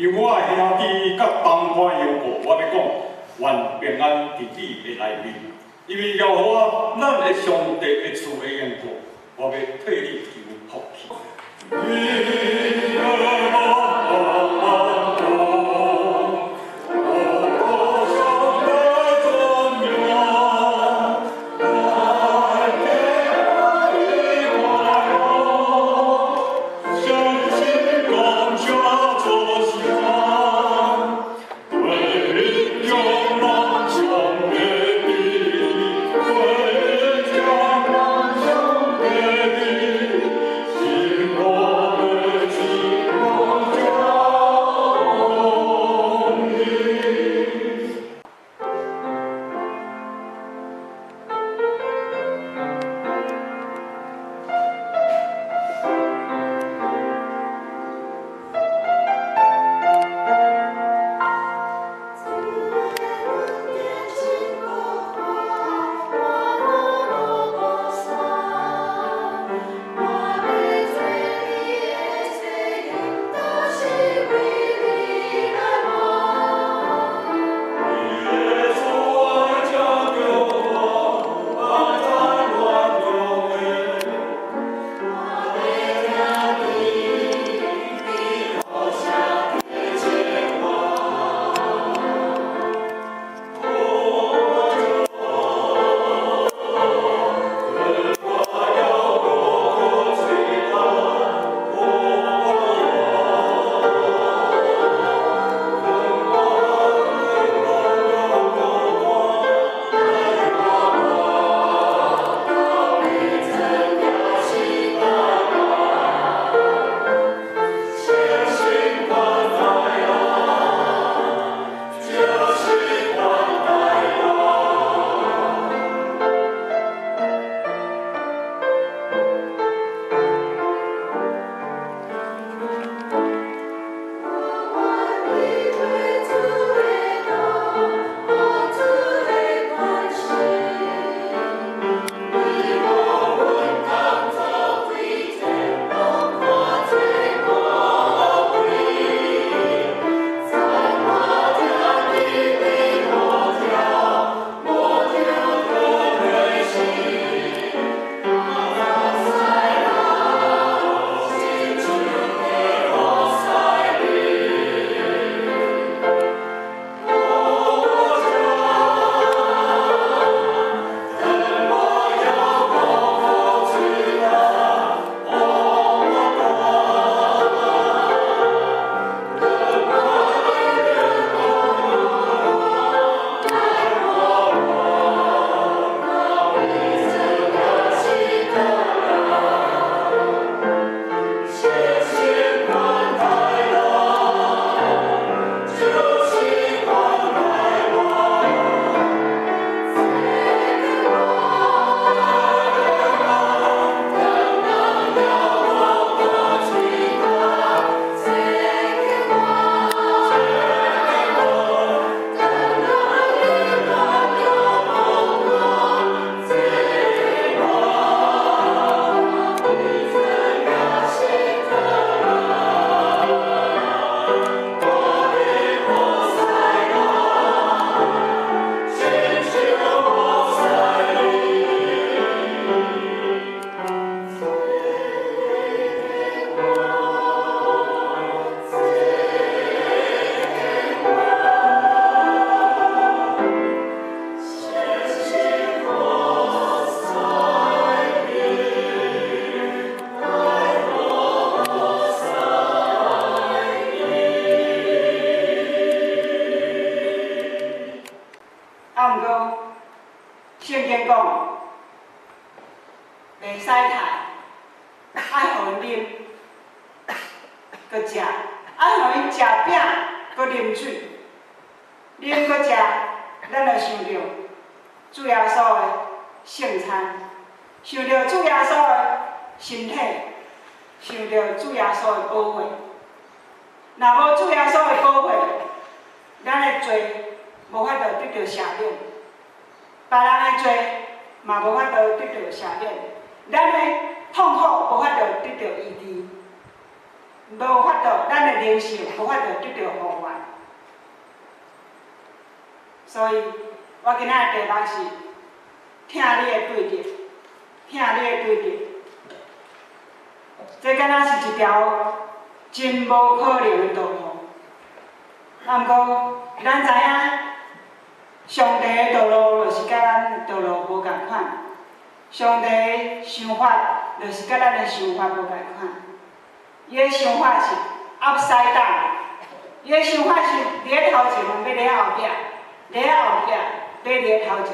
由我兄弟甲东坡有故，我要讲愿平安伫你的内面，因为要我咱的上帝的慈的缘故，我要替你求福气。圣经讲，袂使杀，爱互因啉，搁食，爱互因食饼，搁啉水，啉搁食，咱就想着主耶稣的圣餐，想着主耶稣的身体，想着主耶稣的保护。若无主耶稣的保护，咱的罪无法度得到赦免，别人的罪嘛无法度得到赦免，咱的痛苦无法度得到医治。无法度，咱的灵性无法度得到福源。所以，我今仔的题目是听你的对立，听你的对立。这敢若是一条真无可能的道路。啊，毋过咱知影，上帝的道路就是甲咱道路无共款，上帝的想法就是甲咱的想法无共款。伊的想法是 upside down， 伊的想法是伫咧头前，要伫咧后壁；伫咧后壁，要伫咧头前。